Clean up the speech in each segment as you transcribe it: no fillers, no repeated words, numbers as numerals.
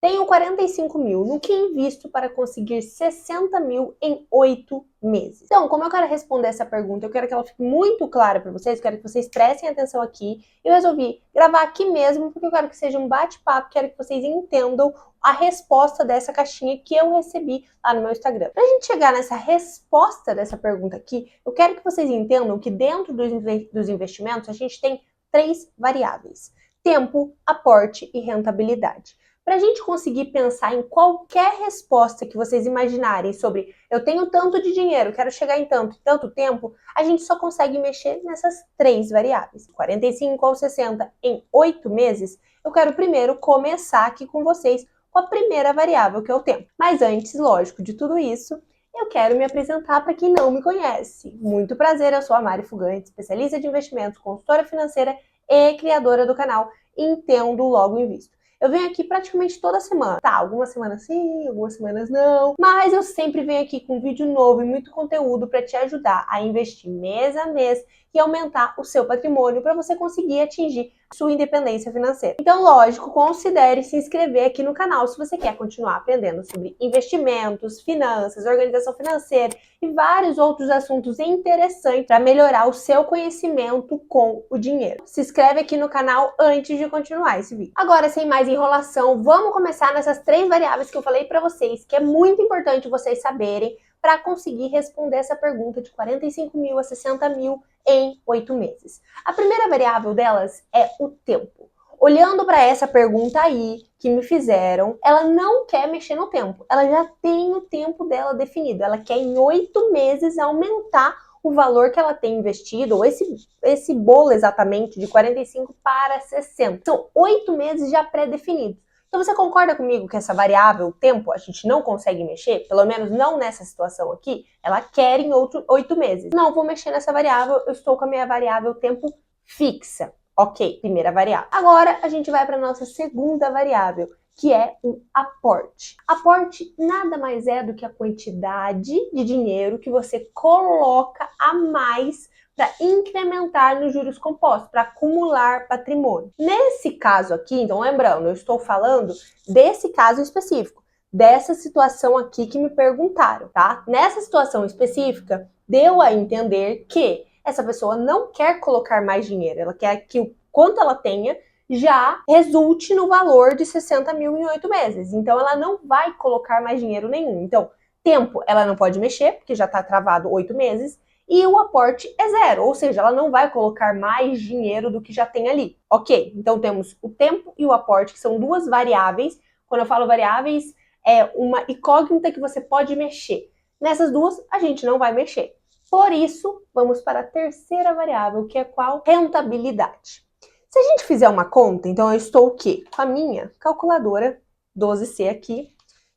Tenho 45 mil, no que invisto para conseguir 60 mil em 8 meses? Então, como eu quero responder essa pergunta, eu quero que ela fique muito clara para vocês, quero que vocês prestem atenção aqui. Eu resolvi gravar aqui mesmo, porque eu quero que seja um bate-papo, quero que vocês entendam a resposta dessa caixinha que eu recebi lá no meu Instagram. Para a gente chegar nessa resposta dessa pergunta aqui, eu quero que vocês entendam que dentro dos investimentos a gente tem 3 variáveis: tempo, aporte e rentabilidade. Para a gente conseguir pensar em qualquer resposta que vocês imaginarem sobre eu tenho tanto de dinheiro, quero chegar em tanto tempo, a gente só consegue mexer nessas 3 variáveis. 45 ou 60 em 8 meses, eu quero primeiro começar aqui com vocês com a primeira variável, que é o tempo. Mas antes, lógico, de tudo isso, eu quero me apresentar para quem não me conhece. Muito prazer, eu sou a Mari Fugante, especialista de investimentos, consultora financeira e criadora do canal Entendo Logo Invisto. Eu venho aqui praticamente toda semana. Tá, algumas semanas sim, algumas semanas não. Mas eu sempre venho aqui com vídeo novo e muito conteúdo para te ajudar a investir mês a mês e aumentar o seu patrimônio para você conseguir atingir sua independência financeira. Então, lógico, considere se inscrever aqui no canal se você quer continuar aprendendo sobre investimentos, finanças, organização financeira e vários outros assuntos interessantes para melhorar o seu conhecimento com o dinheiro. Se inscreve aqui no canal antes de continuar esse vídeo. Agora, sem mais enrolação, vamos começar nessas 3 variáveis que eu falei para vocês, que é muito importante vocês saberem para conseguir responder essa pergunta de 45 mil a 60 mil em 8 meses. A primeira variável delas é o tempo. Olhando para essa pergunta aí que me fizeram, ela não quer mexer no tempo. Ela já tem o tempo dela definido. Ela quer em 8 meses aumentar o valor que ela tem investido, ou esse bolo exatamente de 45 para 60. São 8 meses já pré-definidos. Então você concorda comigo que essa variável, o tempo, a gente não consegue mexer? Pelo menos não nessa situação aqui. Ela quer em 8 meses. Não vou mexer nessa variável, eu estou com a minha variável tempo fixa. Ok, primeira variável. Agora a gente vai para a nossa segunda variável, que é o aporte. Aporte nada mais é do que a quantidade de dinheiro que você coloca a mais para incrementar nos juros compostos, para acumular patrimônio. Nesse caso aqui, então lembrando, eu estou falando desse caso específico, dessa situação aqui que me perguntaram, tá? Nessa situação específica, deu a entender que essa pessoa não quer colocar mais dinheiro, ela quer que o quanto ela tenha já resulte no valor de 60 mil em 8 meses. Então, ela não vai colocar mais dinheiro nenhum. Então, tempo ela não pode mexer, porque já está travado 8 meses, e o aporte é 0, ou seja, ela não vai colocar mais dinheiro do que já tem ali. Ok, então temos o tempo e o aporte, que são 2 variáveis. Quando eu falo variáveis, é uma incógnita que você pode mexer. Nessas 2, a gente não vai mexer. Por isso, vamos para a terceira variável, que é qual? Rentabilidade. Se a gente fizer uma conta, então eu estou o quê? Com a minha calculadora 12C aqui,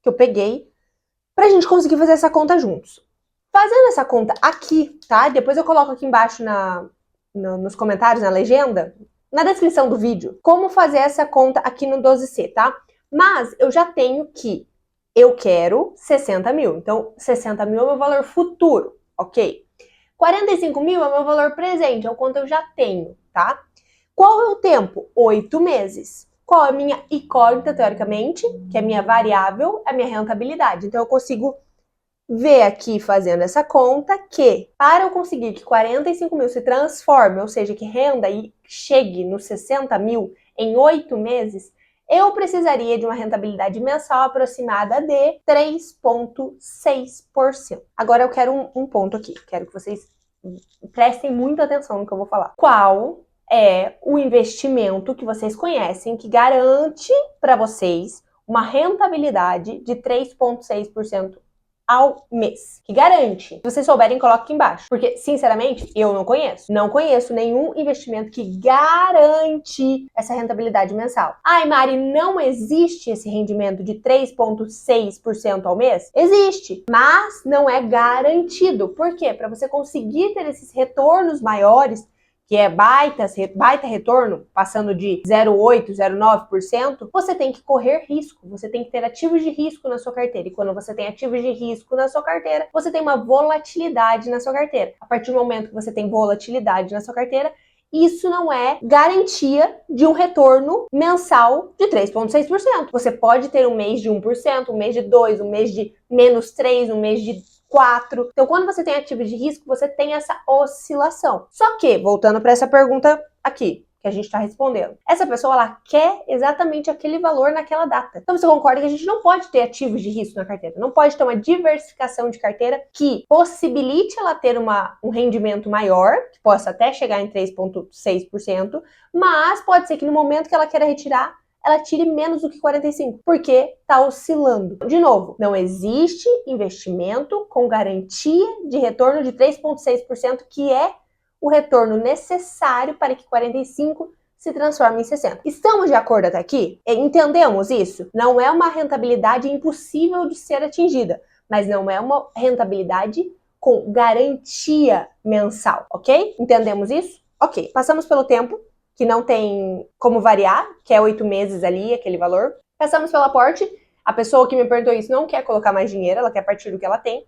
que eu peguei, para a gente conseguir fazer essa conta juntos. Fazendo essa conta aqui, tá? Depois eu coloco aqui embaixo nos comentários, na legenda, na descrição do vídeo, como fazer essa conta aqui no 12C, tá? Mas eu já tenho que eu quero 60 mil. Então, 60 mil é o meu valor futuro, ok? 45 mil é o meu valor presente, é o quanto eu já tenho, tá? Qual é o tempo? 8 meses. Qual é a minha incógnita, teoricamente, que é a minha variável, é a minha rentabilidade. Então, eu consigo ver aqui, fazendo essa conta, que para eu conseguir que 45 mil se transforme, ou seja, que renda e chegue nos 60 mil em 8 meses, eu precisaria de uma rentabilidade mensal aproximada de 3,6%. Agora eu quero um ponto aqui, quero que vocês prestem muita atenção no que eu vou falar. Qual é o investimento que vocês conhecem que garante para vocês uma rentabilidade de 3,6% ao mês? Que garante. Se vocês souberem, coloque aqui embaixo. Porque, sinceramente, eu não conheço. Não conheço nenhum investimento que garante essa rentabilidade mensal. Ai, Mari, não existe esse rendimento de 3,6% ao mês? Existe, mas não é garantido. Por quê? Para você conseguir ter esses retornos maiores, que é baita retorno, passando de 0,8%, 0,9%, você tem que correr risco, você tem que ter ativos de risco na sua carteira. E quando você tem ativos de risco na sua carteira, você tem uma volatilidade na sua carteira. A partir do momento que você tem volatilidade na sua carteira, isso não é garantia de um retorno mensal de 3,6%. Você pode ter um mês de 1%, um mês de 2%, um mês de -3%, um mês de 4%. Então, quando você tem ativos de risco, você tem essa oscilação. Só que, voltando para essa pergunta aqui, que a gente está respondendo. Essa pessoa, ela quer exatamente aquele valor naquela data. Então, você concorda que a gente não pode ter ativos de risco na carteira? Não pode ter uma diversificação de carteira que possibilite ela ter um rendimento maior, que possa até chegar em 3,6%, mas pode ser que no momento que ela queira retirar, ela tire menos do que 45%, porque está oscilando. De novo, não existe investimento com garantia de retorno de 3,6%, que é o retorno necessário para que 45 se transforme em 60. Estamos de acordo até aqui? Entendemos isso? Não é uma rentabilidade impossível de ser atingida, mas não é uma rentabilidade com garantia mensal, ok? Entendemos isso? Ok, passamos pelo tempo, que não tem como variar, que é 8 meses ali, aquele valor. Passamos pelo aporte, a pessoa que me perguntou isso não quer colocar mais dinheiro, ela quer partir do que ela tem.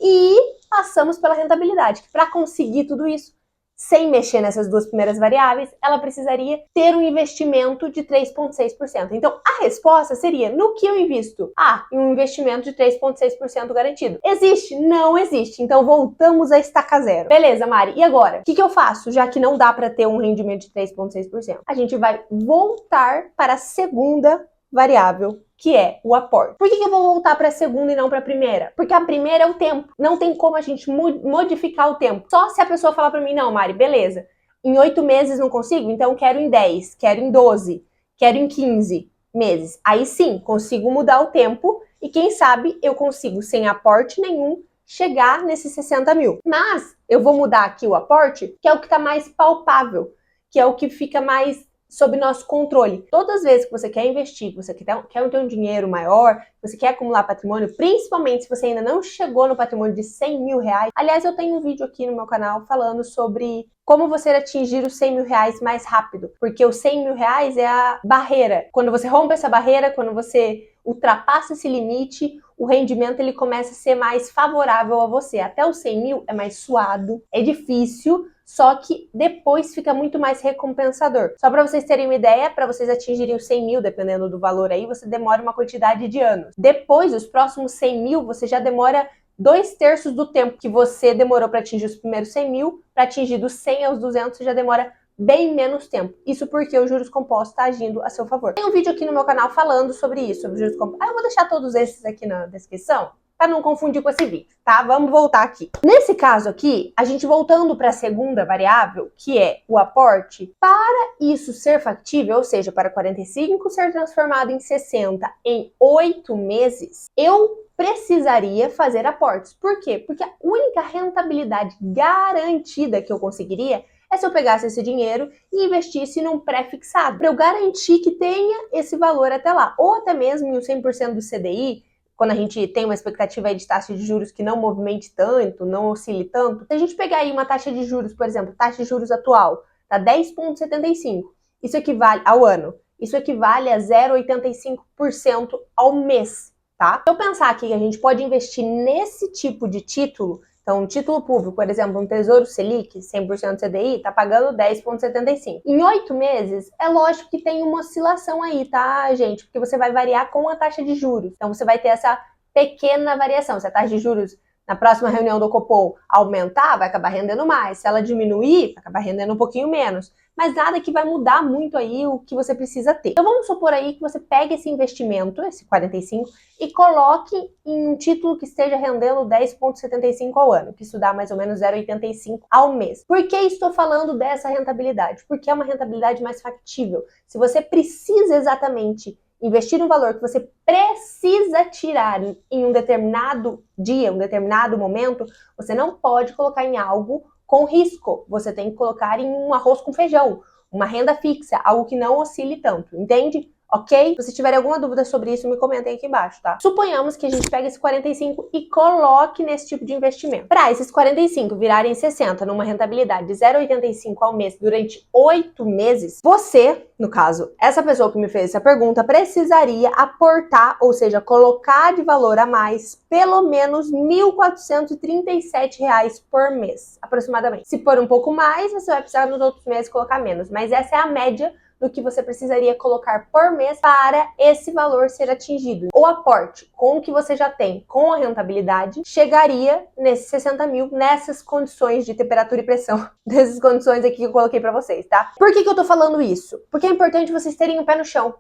E passamos pela rentabilidade, que para conseguir tudo isso, sem mexer nessas duas primeiras variáveis, ela precisaria ter um investimento de 3,6%. Então, a resposta seria, no que eu invisto? Em um investimento de 3,6% garantido. Existe? Não existe. Então, voltamos a estaca zero. Beleza, Mari. E agora? O que eu faço, já que não dá para ter um rendimento de 3,6%? A gente vai voltar para a segunda variável, que é o aporte. Por que eu vou voltar para a segunda e não para a primeira? Porque a primeira é o tempo. Não tem como a gente modificar o tempo. Só se a pessoa falar para mim, não, Mari, beleza, em 8 meses não consigo, então quero em 10, quero em 12, quero em 15 meses. Aí sim, consigo mudar o tempo e quem sabe eu consigo, sem aporte nenhum, chegar nesses 60 mil. Mas eu vou mudar aqui o aporte, que é o que está mais palpável, que é o que fica mais sob nosso controle. Todas as vezes que você quer investir, que você quer ter um dinheiro maior, que você quer acumular patrimônio, principalmente se você ainda não chegou no patrimônio de 100 mil reais. Aliás, eu tenho um vídeo aqui no meu canal falando sobre como você atingir os 100 mil reais mais rápido, porque os 100 mil reais é a barreira. Quando você rompe essa barreira, quando você ultrapassa esse limite, o rendimento ele começa a ser mais favorável a você. Até os 100 mil é mais suado, é difícil, só que depois fica muito mais recompensador. Só para vocês terem uma ideia, para vocês atingirem os 100 mil, dependendo do valor aí, você demora uma quantidade de anos. Depois, os próximos 100 mil, você já demora 2/3 do tempo que você demorou para atingir os primeiros 100 mil, para atingir dos 100 aos 200, você já demora bem menos tempo. Isso porque o juros compostos está agindo a seu favor. Tem um vídeo aqui no meu canal falando sobre isso, sobre juros compostos. Eu vou deixar todos esses aqui na descrição, para não confundir com esse vídeo, tá? Vamos voltar aqui. Nesse caso aqui, a gente voltando para a segunda variável, que é o aporte, para isso ser factível, ou seja, para 45 ser transformado em 60 em 8 meses, eu precisaria fazer aportes. Por quê? Porque a única rentabilidade garantida que eu conseguiria é se eu pegasse esse dinheiro e investisse num pré-fixado, para eu garantir que tenha esse valor até lá, ou até mesmo em um 100% do CDI, quando a gente tem uma expectativa aí de taxa de juros que não movimente tanto, não oscile tanto. Se a gente pegar aí uma taxa de juros, por exemplo, taxa de juros atual, tá 10,75, isso equivale ao ano, isso equivale a 0,85% ao mês, tá? Se eu pensar aqui que a gente pode investir nesse tipo de título, então, um título público, por exemplo, um Tesouro Selic, 100% CDI, está pagando 10,75. Em 8 meses, é lógico que tem uma oscilação aí, tá, gente? Porque você vai variar com a taxa de juros. Então, você vai ter essa pequena variação. Se a taxa de juros na próxima reunião do Copom aumentar, vai acabar rendendo mais. Se ela diminuir, vai acabar rendendo um pouquinho menos. Mas nada que vai mudar muito aí o que você precisa ter. Então vamos supor aí que você pegue esse investimento, esse 45, e coloque em um título que esteja rendendo 10,75 ao ano, que isso dá mais ou menos 0,85 ao mês. Por que estou falando dessa rentabilidade? Porque é uma rentabilidade mais factível. Se você precisa exatamente investir um valor que você precisa tirar em um determinado dia, um determinado momento, você não pode colocar em algo com risco. Você tem que colocar em um arroz com feijão, uma renda fixa, algo que não oscile tanto, entende? ok? Se vocês tiverem alguma dúvida sobre isso, me comentem aqui embaixo, tá? Suponhamos que a gente pega esse 45 e coloque nesse tipo de investimento. Para esses 45 virarem 60 numa rentabilidade de 0,85 ao mês durante 8 meses, você, no caso, essa pessoa que me fez essa pergunta, precisaria aportar, ou seja, colocar de valor a mais, pelo menos R$ 1.437 por mês, aproximadamente. Se for um pouco mais, você vai precisar nos outros meses colocar menos, mas essa é a média do que você precisaria colocar por mês para esse valor ser atingido. O aporte com o que você já tem, com a rentabilidade, chegaria nesses 60 mil, nessas condições de temperatura e pressão, dessas condições aqui que eu coloquei para vocês, tá? Por que eu tô falando isso? Porque é importante vocês terem o pé no chão.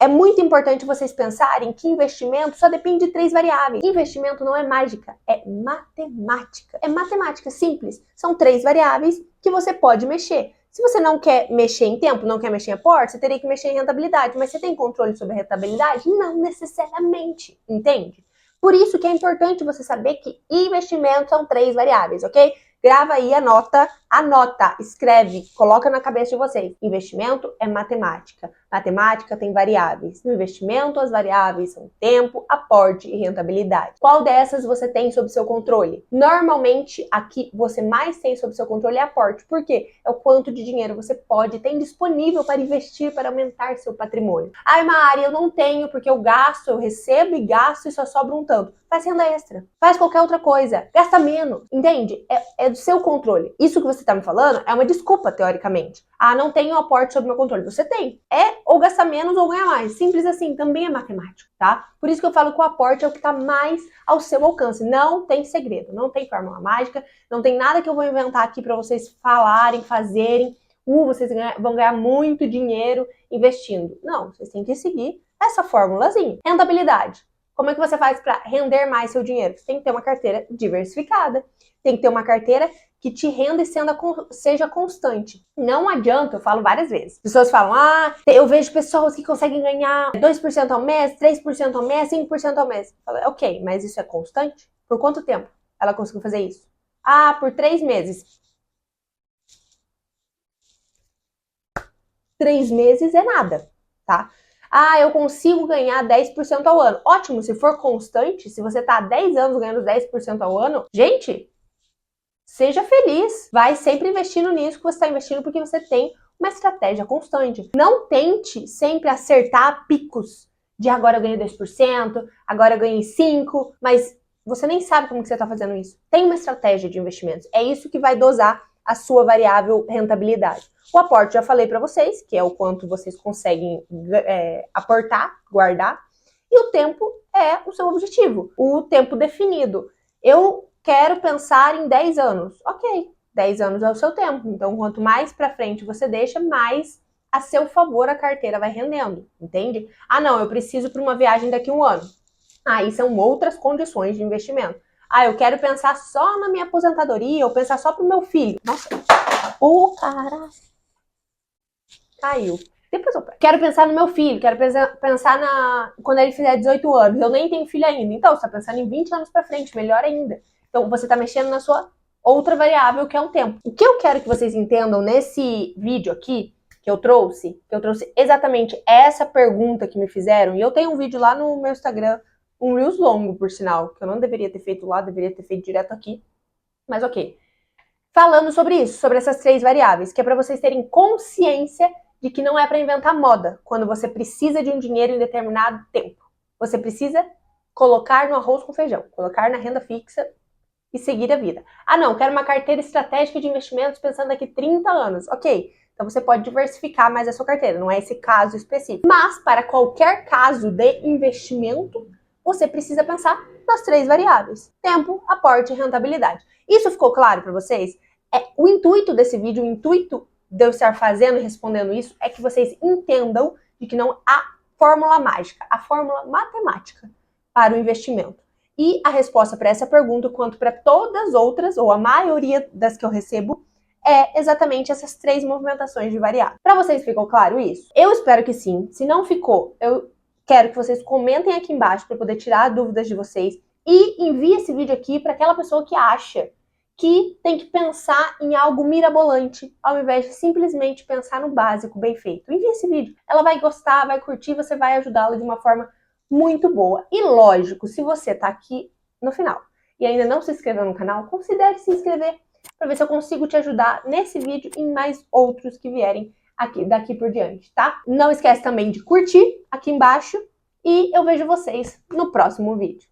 É muito importante vocês pensarem que investimento só depende de 3 variáveis. Investimento não é mágica, é matemática. É matemática simples. São 3 variáveis que você pode mexer. Se você não quer mexer em tempo, não quer mexer em aporte, você teria que mexer em rentabilidade. Mas você tem controle sobre a rentabilidade? Não necessariamente, entende? Por isso que é importante você saber que investimento são 3 variáveis, ok? Grava aí, anota, escreve, coloca na cabeça de vocês. Investimento é matemática. Matemática tem variáveis. No investimento, as variáveis são tempo, aporte e rentabilidade. Qual dessas você tem sob seu controle? Normalmente, aqui você mais tem sob seu controle é aporte. Por quê? É o quanto de dinheiro você tem disponível para investir, para aumentar seu patrimônio. Ai, Mari, eu não tenho porque eu gasto, eu recebo e gasto e só sobra um tanto. Faz renda extra. Faz qualquer outra coisa. Gasta menos. Entende? É do seu controle. Isso que você está me falando é uma desculpa, teoricamente. Ah, não tenho aporte sob meu controle. Você tem. É ou gastar menos ou ganhar mais. Simples assim. Também é matemático, tá? Por isso que eu falo que o aporte é o que está mais ao seu alcance. Não tem segredo. Não tem fórmula mágica. Não tem nada que eu vou inventar aqui para vocês falarem, fazerem. Vocês vão ganhar muito dinheiro investindo. Não. Vocês têm que seguir essa formulazinha. Rentabilidade. Como é que você faz para render mais seu dinheiro? Você tem que ter uma carteira diversificada. Tem que ter uma carteira que te renda e seja constante. Não adianta, eu falo várias vezes. Pessoas falam, eu vejo pessoas que conseguem ganhar 2% ao mês, 3% ao mês, 5% ao mês. Eu falo, ok, mas isso é constante? Por quanto tempo ela conseguiu fazer isso? Por 3 meses. 3 meses é nada, tá? Eu consigo ganhar 10% ao ano. Ótimo, se for constante, se você tá há 10 anos ganhando 10% ao ano, gente, seja feliz. Vai sempre investindo nisso que você está investindo porque você tem uma estratégia constante. Não tente sempre acertar picos de agora eu ganhei 2%, agora eu ganhei 5%, mas você nem sabe como que você está fazendo isso. Tem uma estratégia de investimentos. É isso que vai dosar a sua variável rentabilidade. O aporte, já falei para vocês, que é o quanto vocês conseguem aportar, guardar. E o tempo é o seu objetivo, o tempo definido. Eu quero pensar em 10 anos. Ok, 10 anos é o seu tempo. Então, quanto mais para frente você deixa, mais a seu favor a carteira vai rendendo, entende? Não, eu preciso para uma viagem daqui a um ano. Aí são outras condições de investimento. Eu quero pensar só na minha aposentadoria, ou pensar só pro meu filho. Nossa, cara. Caiu. Depois eu pego. Quero pensar no meu filho, quero pensar quando ele fizer 18 anos. Eu nem tenho filho ainda. Então, você tá pensando em 20 anos pra frente, melhor ainda. Então, você tá mexendo na sua outra variável, que é o tempo. O que eu quero que vocês entendam nesse vídeo aqui, que eu trouxe exatamente essa pergunta que me fizeram, e eu tenho um vídeo lá no meu Instagram, um Reels longo, por sinal, que eu não deveria ter feito lá, deveria ter feito direto aqui, mas ok. Falando sobre isso, sobre essas 3 variáveis, que é para vocês terem consciência de que não é para inventar moda, quando você precisa de um dinheiro em determinado tempo. Você precisa colocar no arroz com feijão, colocar na renda fixa e seguir a vida. Não, quero uma carteira estratégica de investimentos pensando daqui 30 anos. Ok, então você pode diversificar mais a sua carteira, não é esse caso específico. Mas para qualquer caso de investimento, você precisa pensar nas 3 variáveis: tempo, aporte e rentabilidade. Isso ficou claro para vocês? O intuito desse vídeo, o intuito de eu estar fazendo e respondendo isso é que vocês entendam de que não há fórmula mágica, há fórmula matemática para o investimento. E a resposta para essa pergunta, quanto para todas as outras, ou a maioria das que eu recebo, é exatamente essas 3 movimentações de variável. Para vocês ficou claro isso? Eu espero que sim. Se não ficou, eu quero que vocês comentem aqui embaixo para poder tirar dúvidas de vocês e envie esse vídeo aqui para aquela pessoa que acha que tem que pensar em algo mirabolante, ao invés de simplesmente pensar no básico bem feito. Envie esse vídeo. Ela vai gostar, vai curtir, você vai ajudá-la de uma forma muito boa. E lógico, se você tá aqui no final e ainda não se inscreveu no canal, considere se inscrever para ver se eu consigo te ajudar nesse vídeo e em mais outros que vierem daqui por diante, tá? Não esquece também de curtir aqui embaixo e eu vejo vocês no próximo vídeo.